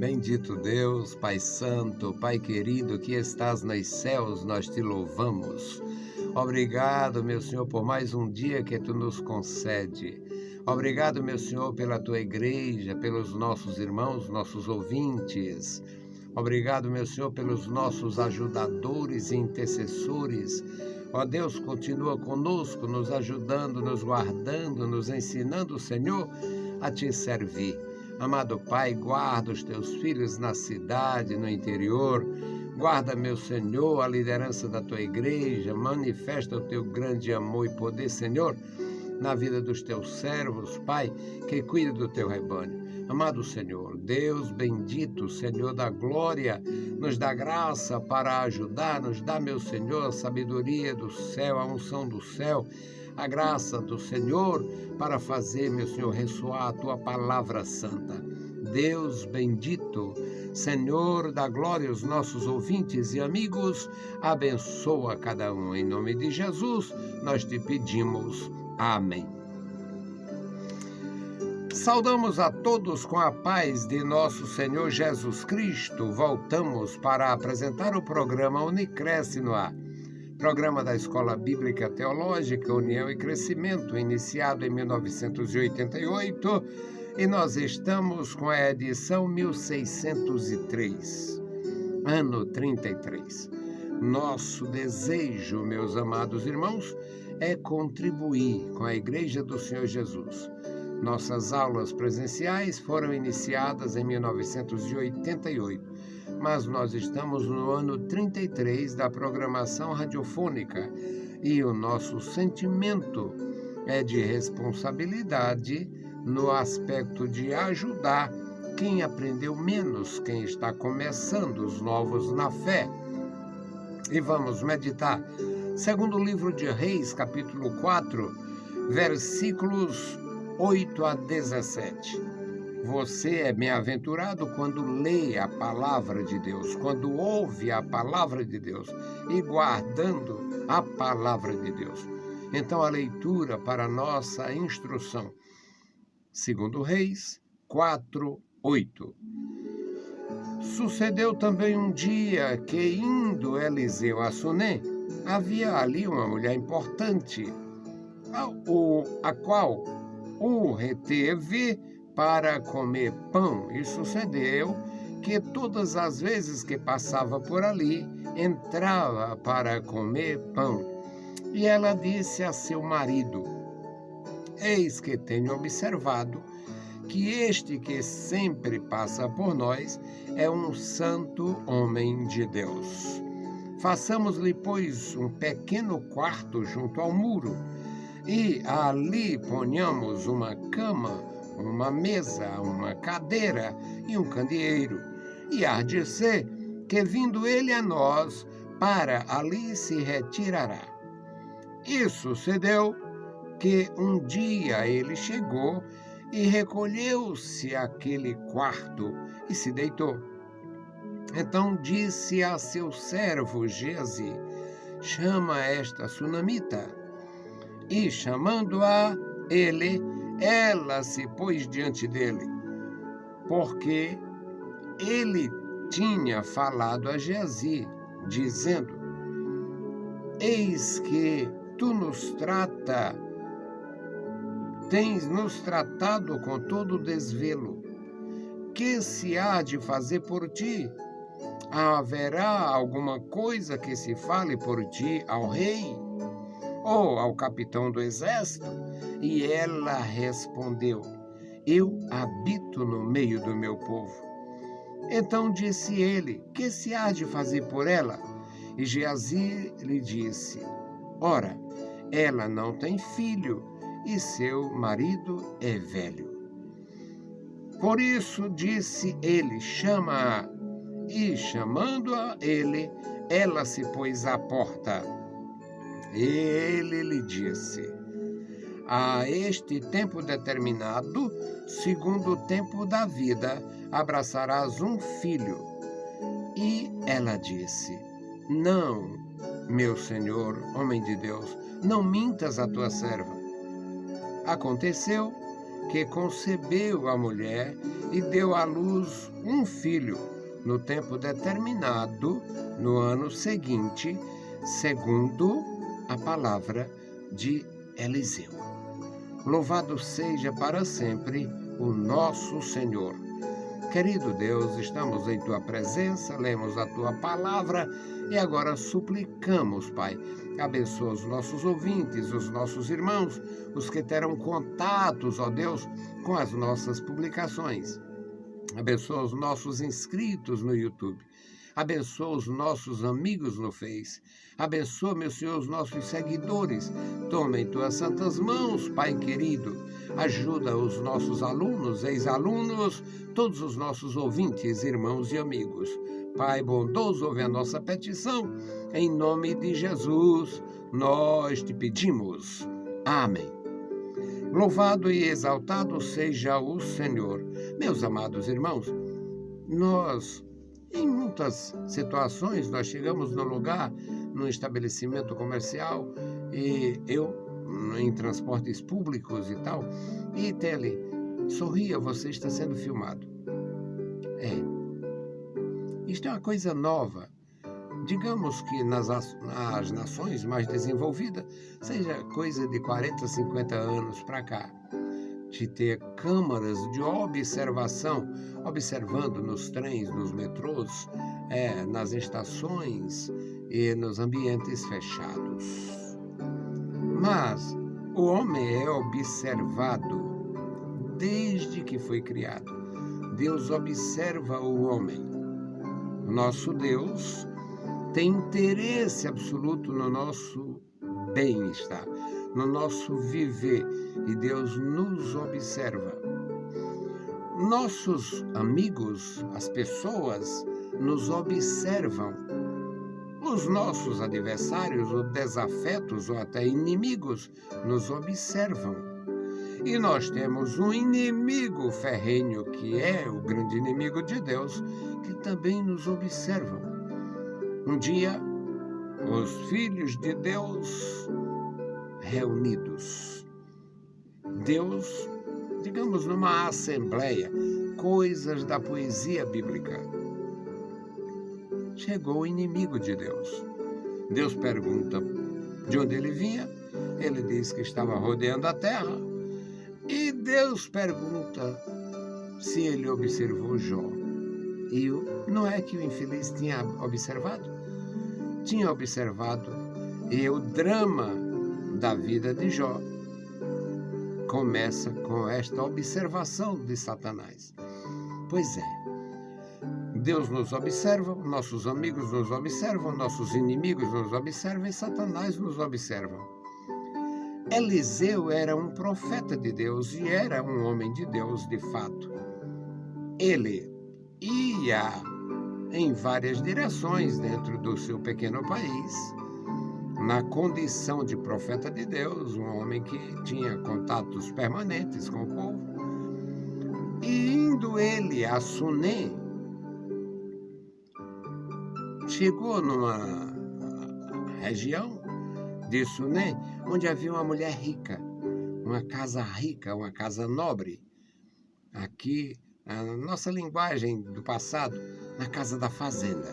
Bendito Deus, Pai Santo, Pai querido, que estás nos céus, nós te louvamos. Obrigado, meu Senhor, por mais um dia que tu nos concede. Obrigado, meu Senhor, pela tua igreja, pelos nossos irmãos, nossos ouvintes. Obrigado, meu Senhor, pelos nossos ajudadores e intercessores. Ó Deus, continua conosco, nos ajudando, nos guardando, nos ensinando, Senhor, a te servir. Amado Pai, guarda os teus filhos na cidade, no interior. Guarda, meu Senhor, a liderança da tua igreja. Manifesta o teu grande amor e poder, Senhor, na vida dos teus servos, Pai, que cuida do teu rebanho. Amado Senhor, Deus bendito, Senhor da glória, nos dá graça para ajudar, nos dá, meu Senhor, a sabedoria do céu, a unção do céu, a graça do Senhor para fazer, meu Senhor, ressoar a tua palavra santa. Deus bendito, Senhor da glória, os nossos ouvintes e amigos, abençoa cada um. Em nome de Jesus, nós te pedimos. Amém. Saudamos a todos com a paz de nosso Senhor Jesus Cristo. Voltamos para apresentar o programa Unicresce no ar. Programa da Escola Bíblica Teológica União e Crescimento, iniciado em 1988, e nós estamos com a edição 1603, ano 33. Nosso desejo, meus amados irmãos, é contribuir com a Igreja do Senhor Jesus. Nossas aulas presenciais foram iniciadas em 1988, mas nós estamos no ano 33 da programação radiofônica e o nosso sentimento é de responsabilidade no aspecto de ajudar quem aprendeu menos, quem está começando, os novos na fé. E vamos meditar. Segundo o livro de Reis, capítulo 4, versículos 8 a 17. Você é bem-aventurado quando lê a palavra de Deus, quando ouve a palavra de Deus e guardando a palavra de Deus. Então, a leitura para nossa instrução. Segundo Reis 4, 8. Sucedeu também um dia que, indo Eliseu a Sunem, havia ali uma mulher importante, a qual o reteve para comer pão. E sucedeu que todas as vezes que passava por ali, entrava para comer pão. E ela disse a seu marido: eis que tenho observado que este que sempre passa por nós é um santo homem de Deus. Façamos-lhe, pois, um pequeno quarto junto ao muro, e ali ponhamos uma cama, uma mesa, uma cadeira e um candeeiro. E há de ser que, vindo ele a nós, para ali se retirará. E sucedeu que um dia ele chegou e recolheu-se àquele quarto e se deitou. Então disse a seu servo Geazi: chama esta sunamita. E chamando-a ele, ela se pôs diante dele, porque ele tinha falado a Geazi, dizendo: eis que tens nos tratado com todo desvelo. Que se há de fazer por ti? Haverá alguma coisa que se fale por ti ao rei ou ao capitão do exército? E ela respondeu: eu habito no meio do meu povo. Então disse ele: que se há de fazer por ela? E Geazi lhe disse: ora, ela não tem filho e seu marido é velho. Por isso disse ele: chama-a. E chamando-a ele, ela se pôs à porta. Ele lhe disse: a este tempo determinado, segundo o tempo da vida, abraçarás um filho. E ela disse: não, meu senhor, homem de Deus, não mintas a tua serva. Aconteceu que concebeu a mulher e deu à luz um filho, no tempo determinado, no ano seguinte, segundo a palavra de Eliseu. Louvado seja para sempre o nosso Senhor. Querido Deus, estamos em Tua presença, lemos a Tua palavra e agora suplicamos, Pai, abençoa os nossos ouvintes, os nossos irmãos, os que terão contatos, ó Deus, com as nossas publicações. Abençoa os nossos inscritos no YouTube. Abençoa os nossos amigos no Face. Abençoa, meu Senhor, os nossos seguidores. Toma em tuas santas mãos, Pai querido. Ajuda os nossos alunos, ex-alunos, todos os nossos ouvintes, irmãos e amigos. Pai bondoso, ouve a nossa petição. Em nome de Jesus, nós te pedimos. Amém. Louvado e exaltado seja o Senhor. Meus amados irmãos, em muitas situações, nós chegamos no lugar, num estabelecimento comercial, e eu, em transportes públicos e tal, e Tele, sorria, você está sendo filmado. Isto é uma coisa nova. Digamos que nas nações mais desenvolvidas, seja coisa de 40, 50 anos para cá, de ter câmaras de observação, observando nos trens, nos metrôs, nas estações e nos ambientes fechados. Mas o homem é observado desde que foi criado. Deus observa o homem. O nosso Deus tem interesse absoluto no nosso bem-estar, no nosso viver, e Deus nos observa. Nossos amigos, as pessoas, nos observam. Os nossos adversários, ou desafetos, ou até inimigos, nos observam. E nós temos um inimigo ferrenho, que é o grande inimigo de Deus, que também nos observa. Um dia, os filhos de Deus reunidos, Deus, digamos, numa assembleia, coisas da poesia bíblica. Chegou o inimigo de Deus. Deus pergunta de onde ele vinha, ele diz que estava rodeando a terra, e Deus pergunta se ele observou Jó. E não é que o infeliz tinha observado? Tinha observado, e o drama da vida de Jó começa com esta observação de Satanás. Pois é, Deus nos observa, nossos amigos nos observam, nossos inimigos nos observam e Satanás nos observa. Eliseu era um profeta de Deus e era um homem de Deus de fato. Ele ia em várias direções dentro do seu pequeno país, na condição de profeta de Deus, um homem que tinha contatos permanentes com o povo. E indo ele a Sunem, chegou numa região de Sunem, onde havia uma mulher rica, uma casa nobre. Aqui, a nossa linguagem do passado, na casa da fazenda.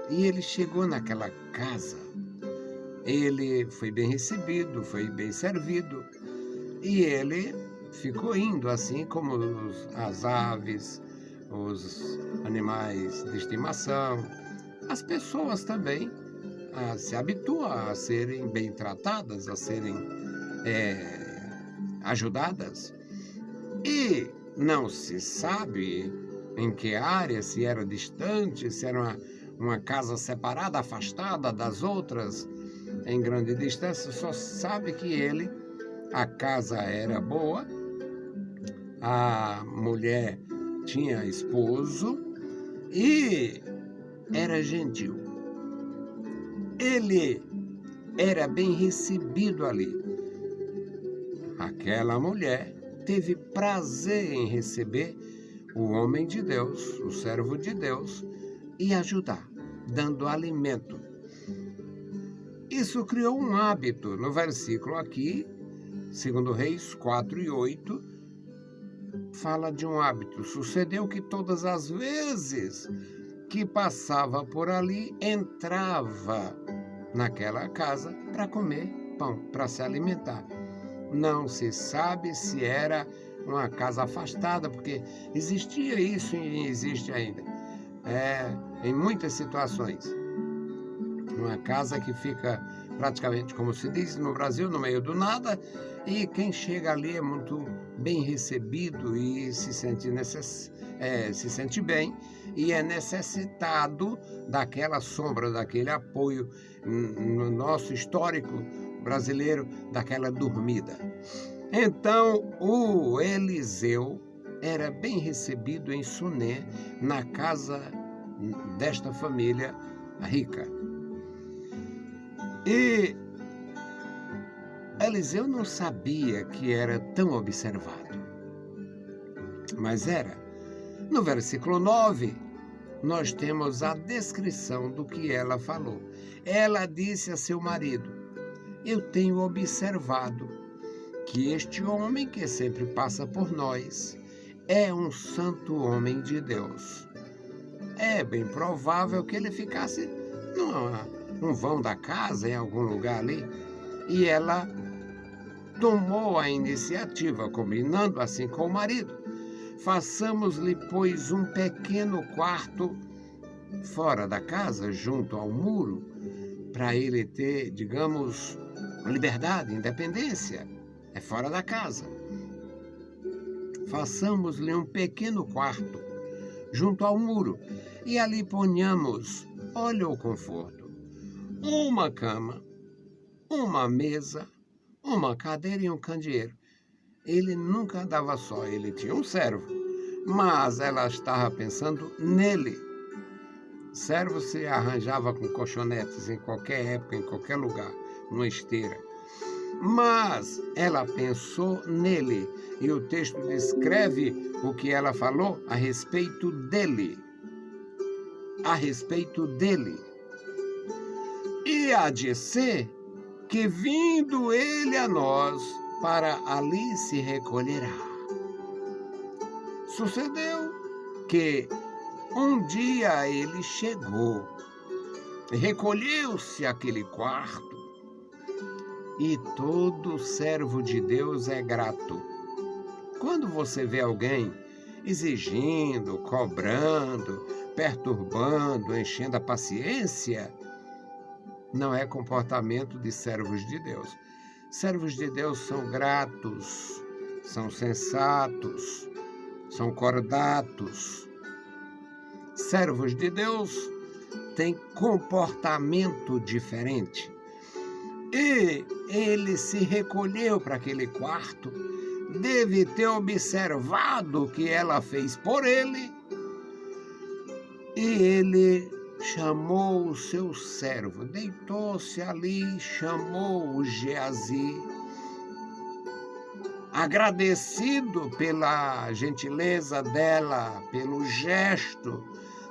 E ele chegou naquela casa, ele foi bem recebido, foi bem servido, e ele ficou indo assim como as aves, os animais de estimação, as pessoas também se habituam a serem bem tratadas, a serem ajudadas. E não se sabe em que área, se era distante, se era uma casa separada, afastada das outras, em grande distância, só sabe que a casa era boa, a mulher tinha esposo e era gentil. Ele era bem recebido ali. Aquela mulher teve prazer em receber o homem de Deus, o servo de Deus, e ajudar, dando alimento. Isso criou um hábito. No versículo aqui, 2 Reis 4:8, fala de um hábito. Sucedeu que todas as vezes que passava por ali, entrava naquela casa para comer pão, para se alimentar. Não se sabe se era uma casa afastada, porque existia isso e existe ainda. Em muitas situações. Uma casa que fica praticamente, como se diz no Brasil, no meio do nada, e quem chega ali é muito bem recebido e se sente bem e é necessitado daquela sombra, daquele apoio no nosso histórico brasileiro, daquela dormida. Então, o Eliseu era bem recebido em Sunem, na casa desta família rica. E Eliseu não sabia que era tão observado, mas era. No versículo 9, nós temos a descrição do que ela falou. Ela disse a seu marido: eu tenho observado que este homem que sempre passa por nós é um santo homem de Deus. É bem provável que ele ficasse num vão da casa, em algum lugar ali, e ela tomou a iniciativa, combinando assim com o marido. Façamos-lhe, pois, um pequeno quarto fora da casa, junto ao muro, para ele ter, digamos, liberdade, independência. É fora da casa. Façamos-lhe um pequeno quarto junto ao muro e ali ponhamos, olha o conforto, uma cama, uma mesa, uma cadeira e um candeeiro. Ele nunca andava só, ele tinha um servo, mas ela estava pensando nele. Servo se arranjava com colchonetes em qualquer época, em qualquer lugar, numa esteira. Mas ela pensou nele, e o texto descreve o que ela falou a respeito dele. A respeito dele. E há de ser que, vindo ele a nós, para ali se recolherá. Sucedeu que um dia ele chegou, recolheu-se àquele quarto, e todo servo de Deus é grato. Quando você vê alguém exigindo, cobrando, perturbando, enchendo a paciência, não é comportamento de servos de Deus. Servos de Deus são gratos, são sensatos, são cordatos. Servos de Deus têm comportamento diferente. E ele se recolheu para aquele quarto, deve ter observado o que ela fez por ele, e ele chamou o seu servo, deitou-se ali, chamou o Geazi, agradecido pela gentileza dela, pelo gesto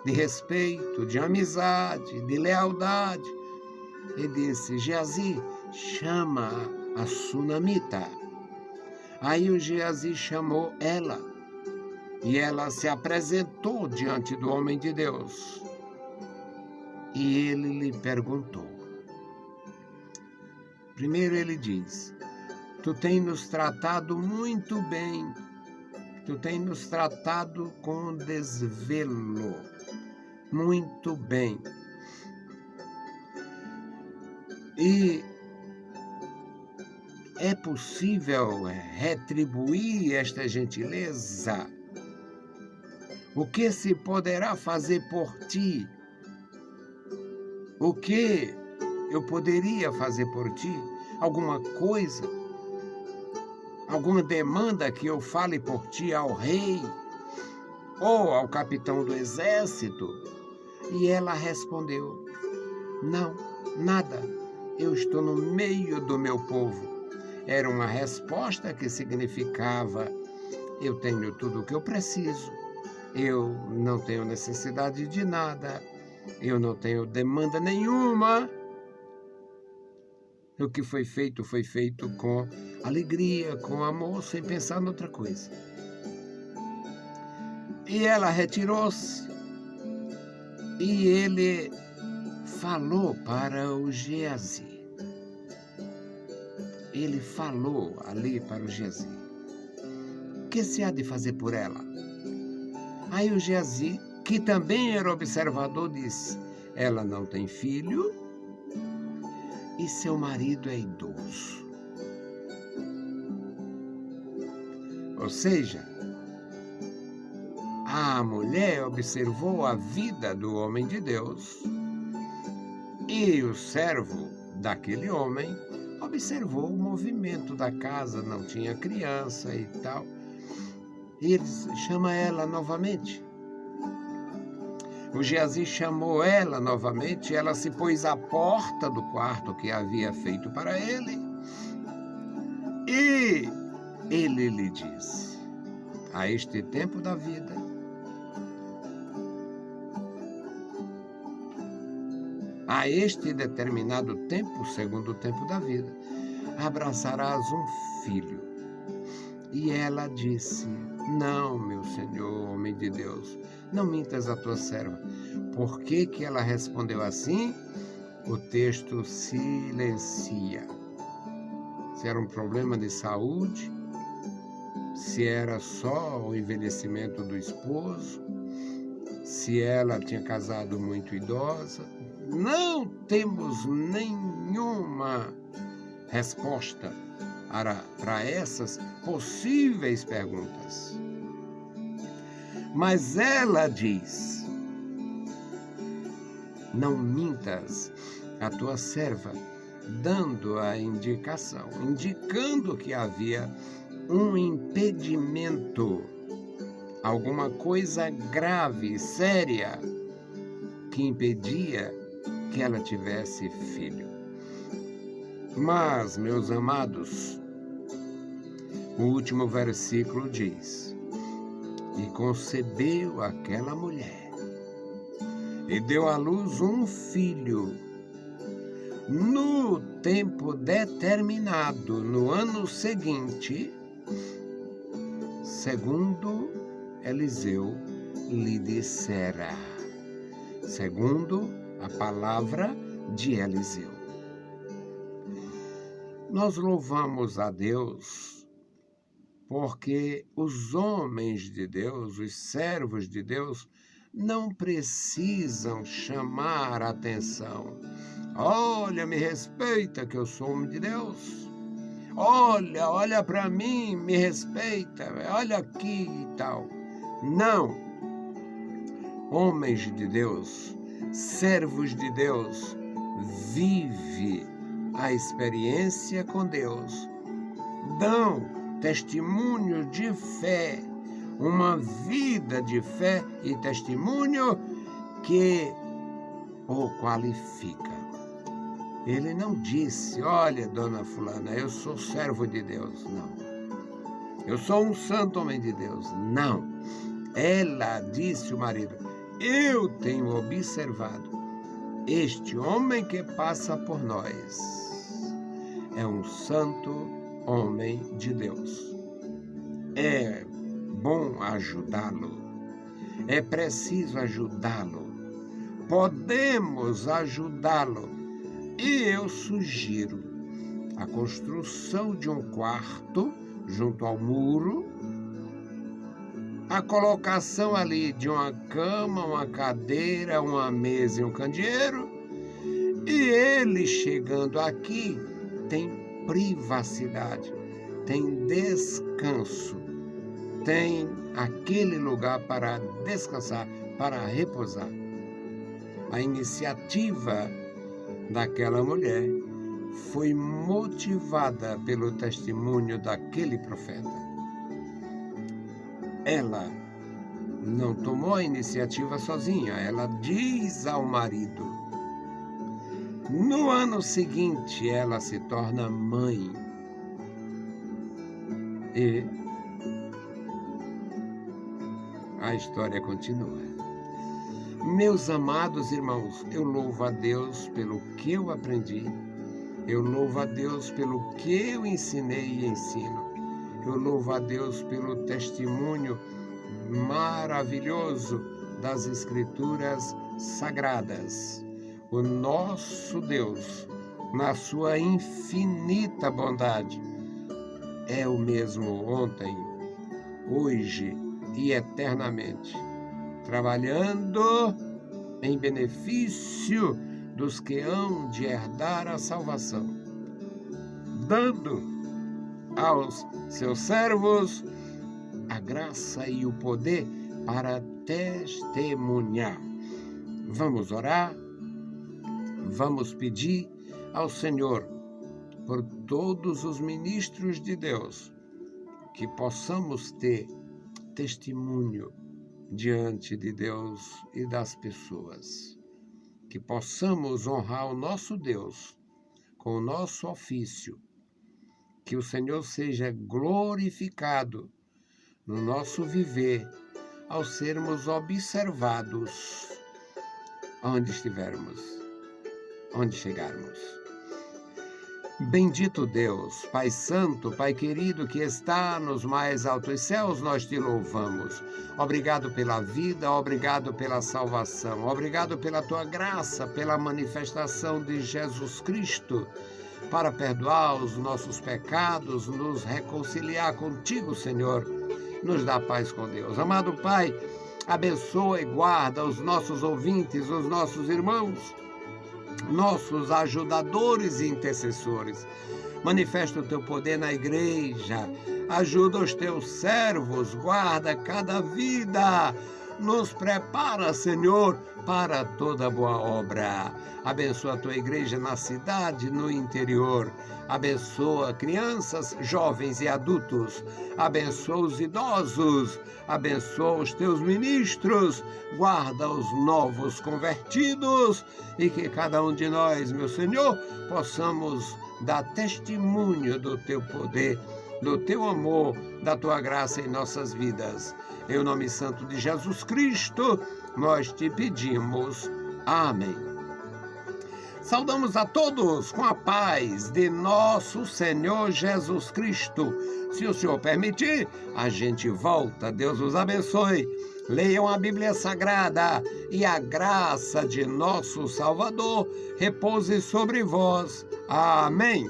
de respeito, de amizade, de lealdade, e disse: Geazi, chama a sunamita. Aí o Geazi chamou ela, e ela se apresentou diante do homem de Deus. E ele lhe perguntou. Primeiro ele diz: tu tens nos tratado muito bem, tu tens nos tratado com desvelo, muito bem. E é possível retribuir esta gentileza? O que se poderá fazer por ti? O que eu poderia fazer por ti? Alguma coisa? Alguma demanda que eu fale por ti ao rei? Ou ao capitão do exército? E ela respondeu: não, nada. Eu estou no meio do meu povo. Era uma resposta que significava: eu tenho tudo o que eu preciso, eu não tenho necessidade de nada, eu não tenho demanda nenhuma. O que foi feito com alegria, com amor, sem pensar noutra coisa. E ela retirou-se. E ele falou para o Geazi. Ele falou ali para o Geazi: o que se há de fazer por ela? Aí o Geazi, que também era observador, disse: ela não tem filho e seu marido é idoso. Ou seja, a mulher observou a vida do homem de Deus e o servo daquele homem observou o movimento da casa, não tinha criança e tal. E ele chama ela novamente. O Geazi chamou ela novamente, ela se pôs à porta do quarto que havia feito para ele. E ele lhe disse: a este tempo da vida, a este determinado tempo, segundo o tempo da vida, abraçarás um filho. E ela disse: não, meu senhor, homem de Deus, não mintas a tua serva. Por que que ela respondeu assim? O texto silencia. Se era um problema de saúde, se era só o envelhecimento do esposo, se ela tinha casado muito idosa, não temos nenhuma resposta para essas possíveis perguntas. Mas ela diz: não mintas a tua serva, dando a indicação, indicando que havia um impedimento, alguma coisa grave, séria, que impedia que ela tivesse filho. Mas, meus amados, o último versículo diz: e concebeu aquela mulher, e deu à luz um filho, no tempo determinado, no ano seguinte, segundo Eliseu lhe dissera, segundo a palavra de Eliseu. Nós louvamos a Deus porque os homens de Deus, os servos de Deus, não precisam chamar a atenção. Olha, me respeita que eu sou homem de Deus. Olha para mim, me respeita, olha aqui e tal. Não. Homens de Deus, servos de Deus, vive a experiência com Deus, dão testemunho de fé, uma vida de fé e testemunho que o qualifica. Ele não disse: olha, dona fulana, eu sou servo de Deus. Não. Eu sou um santo homem de Deus. Não. Ela disse ao marido: eu tenho observado este homem que passa por nós. É um santo homem de Deus. É bom ajudá-lo. É preciso ajudá-lo. Podemos ajudá-lo. E eu sugiro a construção de um quarto junto ao muro, a colocação ali de uma cama, uma cadeira, uma mesa e um candeeiro. E ele chegando aqui tem privacidade, tem descanso, tem aquele lugar para descansar, para repousar. A iniciativa daquela mulher foi motivada pelo testemunho daquele profeta. Ela não tomou a iniciativa sozinha, ela diz ao marido. No ano seguinte, ela se torna mãe. E a história continua. Meus amados irmãos, eu louvo a Deus pelo que eu aprendi, eu louvo a Deus pelo que eu ensinei e ensino, eu louvo a Deus pelo testemunho maravilhoso das Escrituras Sagradas. O nosso Deus, na sua infinita bondade, é o mesmo ontem, hoje e eternamente, trabalhando em benefício dos que hão de herdar a salvação, dando aos seus servos a graça e o poder para testemunhar. Vamos orar, vamos pedir ao Senhor por todos os ministros de Deus, que possamos ter testemunho diante de Deus e das pessoas, que possamos honrar o nosso Deus com o nosso ofício, que o Senhor seja glorificado no nosso viver, ao sermos observados onde estivermos, onde chegarmos. Bendito Deus, Pai Santo, Pai querido, que está nos mais altos céus, nós te louvamos. Obrigado pela vida, obrigado pela salvação, obrigado pela tua graça, pela manifestação de Jesus Cristo, para perdoar os nossos pecados, nos reconciliar contigo, Senhor. Nos dá paz com Deus. Amado Pai, abençoa e guarda os nossos ouvintes, os nossos irmãos, nossos ajudadores e intercessores. Manifesta o teu poder na igreja, ajuda os teus servos, guarda cada vida, nos prepara, Senhor, para toda boa obra. Abençoa a tua igreja na cidade, no interior. Abençoa crianças, jovens e adultos. Abençoa os idosos. Abençoa os teus ministros. Guarda os novos convertidos. E que cada um de nós, meu Senhor, possamos dar testemunho do teu poder, do teu amor, da tua graça em nossas vidas. Em nome santo de Jesus Cristo, nós te pedimos. Amém. Saudamos a todos com a paz de nosso Senhor Jesus Cristo. Se o Senhor permitir, a gente volta. Deus os abençoe. Leiam a Bíblia Sagrada e a graça de nosso Salvador repouse sobre vós. Amém.